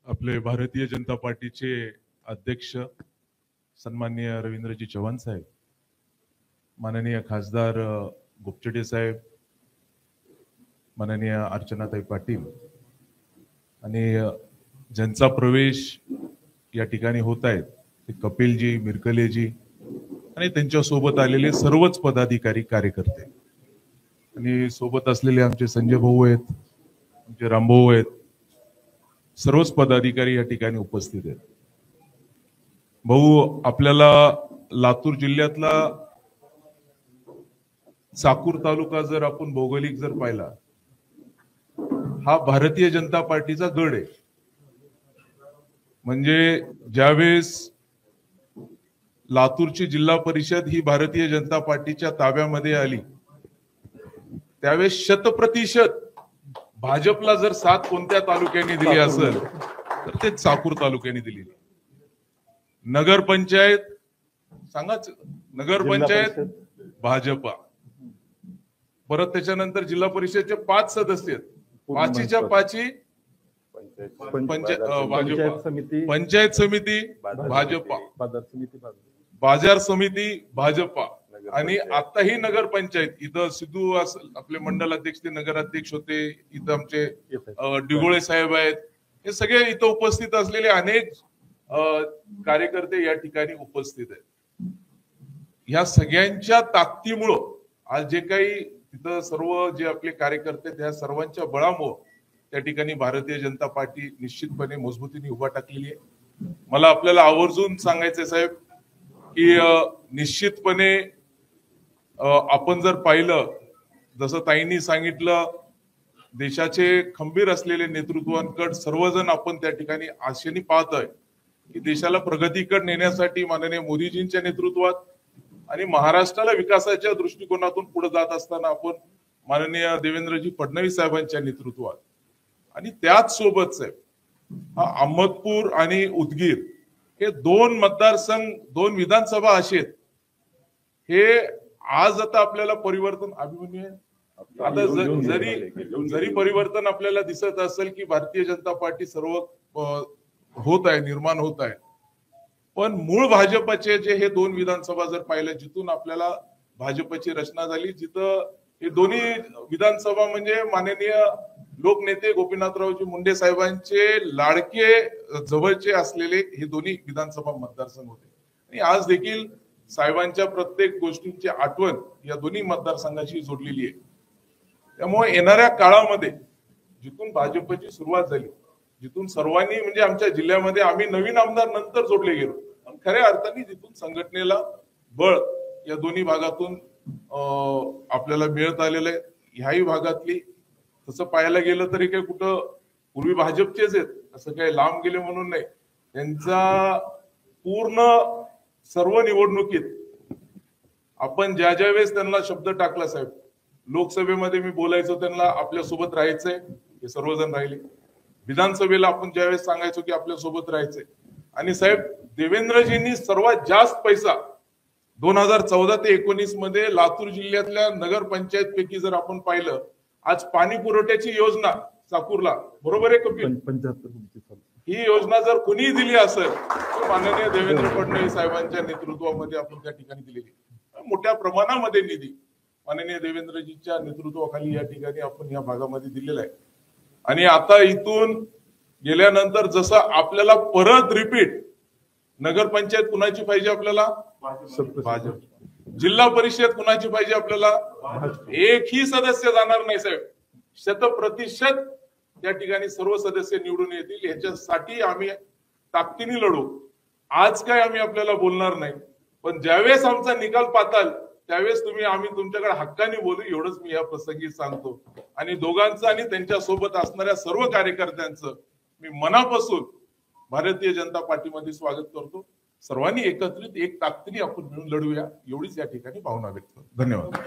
आपले भारतीय जनता पार्टीचे अध्यक्ष सन्माननीय रवींद्रजी चव्हाण साहेब, माननीय खासदार गोपचडे साहेब, माननीय अर्चनाताई पाटील आणि ज्यांचा प्रवेश या ठिकाणी होत आहेत ते कपिलजी, मिरकलेजी आणि त्यांच्या सोबत आलेले सर्वच पदाधिकारी, कार्यकर्ते आणि सोबत असलेले आमचे संजय भाऊ आहेत, आमचे रामभाऊ आहेत, सर्वच पदाधिकारी या ठिकाणी उपस्थित आहेत। भाऊ, आपल्याला लातूर जिल्ह्यातला चाकूर तालुका जर आपण भौगोलिक जर पाहिला, हा भारतीय जनता पार्टीचा गड आहे। म्हणजे ज्यावेळेस लातूरची जिल्हा परिषद ही भारतीय जनता पार्टीच्या ताब्यामध्ये आली, त्यावेळेस 100% भाजपला जर साथ कोणत्या तालुक्याने दिली असेल तर ते चाकूर तालुक्याने दिली। नगरपंचायत सांगाच, नगरपंचायत भाजपा, परत त्याच्यानंतर जिल्हा परिषदचे 5 सदस्य आहेत, 5च्या 5 पंचायत समिती भाजपा, बाजार समिती भाजपा आणि आताही नगरपंचायत, इथं सिद्धू आपले मंडल अध्यक्ष ते नगराध्यक्ष होते, इथं आमचे डिगोळे साहेब आहेत, हे सगळे इथं उपस्थित असलेले अनेक कार्यकर्ते या ठिकाणी उपस्थित आहेत। ह्या सगळ्यांच्या ताकदीमुळं आज जे काही तिथं सर्व जे आपले कार्यकर्ते त्या सर्वांच्या बळामुळं त्या ठिकाणी भारतीय जनता पार्टी निश्चितपणे मजबूतीने उभा टाकलेली आहे। मला आपल्याला आवर्जून सांगायचंय साहेब की निश्चितपणे आपण जर पाहिलं, जसं ताईंनी सांगितलं, देशाचे खंबीर असलेले नेतृत्वांकडे सर्वजण आपण त्या ठिकाणी आशेने पाहतोय की देशाला प्रगतीकडे नेण्यासाठी माननीय मोदीजींच्या नेतृत्वात आणि महाराष्ट्राला विकासाच्या दृष्टिकोनातून पुढे जात असताना आपण माननीय देवेंद्रजी फडणवीस साहेबांच्या नेतृत्वात आणि त्याच सोबत साहेब अहमदपूर आणि उदगीर हे 2 मतदारसंघ, 2 विधानसभा असे आहेत, हे आज आता आपल्याला परिवर्तन अभिमन्यू आहे। आता जरी परिवर्तन आपल्याला दिसत असेल की भारतीय जनता पार्टी सर्व होत आहे, निर्माण होत आहे, पण मूळ भाजपचे जे हे 2 विधानसभा जर पाहिलं, जिथून आपल्याला भाजपची रचना झाली, जिथं हे दोन्ही विधानसभा म्हणजे माननीय लोकनेते गोपीनाथरावजी मुंडे साहेबांचे लाडके जवळचे असलेले हे दोन्ही विधानसभा मतदारसंघ होते आणि आज देखील साहेबांच्या प्रत्येक गोष्टींची आठवण या दोन्ही मतदारसंघाशी जोडलेली आहे। त्यामुळे येणाऱ्या काळामध्ये जिथून भाजपची सुरुवात झाली, जिथून सर्वांनी म्हणजे आमच्या जिल्ह्यामध्ये आम्ही नवीन आमदार नंतर जोडले गेलो, पण खऱ्या अर्थाने जिथून संघटनेला बळ या दोन्ही भागातून आपल्याला मिळत आलेलं आहे। ह्याही भागातली तसं पाहायला गेलं तरी काही कुठं पूर्वी भाजपचेच आहेत असं काही लांब गेले म्हणून नाही, त्यांचा पूर्ण सर्व निवडणुकीत आपण ज्या वेळेस त्यांना शब्द टाकला साहेब, लोकसभेमध्ये मी बोलायचो त्यांना आपल्या सोबत राहायचंय, हे सर्वजण राहिले। विधानसभेला आपण ज्यावेळेस सांगायचो की आपल्या सोबत राहायचंय, आणि साहेब देवेंद्रजींनी सर्वात जास्त पैसा 2014 ते 19 मध्ये लातूर जिल्ह्यातल्या नगरपंचायत पैकी जर आपण पाहिलं, आज पाणी पुरवठ्याची योजना चाकूरला, बरोबर आहे कपिल, 75 ही योजना जर कुणी दिली असेल तर माननीय देवेंद्र फडणवीस साहेबांच्या नेतृत्वामध्ये आपण त्या ठिकाणी दिलेली मोठ्या प्रमाणामध्ये निधी माननीय देवेंद्रजींच्या नेतृत्वाखाली या ठिकाणी आपण या भागामध्ये दिलेला आहे। आणि आता इथून गेल्यानंतर जसं आपल्याला परत रिपीट नगरपंचायत कुणाची पाहिजे आपल्याला, भाजप, जिल्हा परिषद कुणाची पाहिजे आपल्याला, एकही सदस्य जाणार नाही साहेब, 100% त्या ठिकाणी सर्व सदस्य निवडून येतील, याच्यासाठी आम्ही ताकदीने लढू। आज काय आम्ही आपल्याला बोलणार नाही, पण ज्यावेळेस आमचा निकाल पाताल त्यावेळेस आम्ही तुमच्याकडे हक्काने बोलू, एवढंच मी या प्रसंगी सांगतो। आणि दोघांचं आणि त्यांच्या सोबत असणाऱ्या सर्व कार्यकर्त्यांचं मी मनापासून भारतीय जनता पार्टीमध्ये स्वागत करतो। सर्वांनी एकत्रित एक ताकदीने आपण मिळून लढूया, एवढीच या ठिकाणी भावना व्यक्त करतो। धन्यवाद।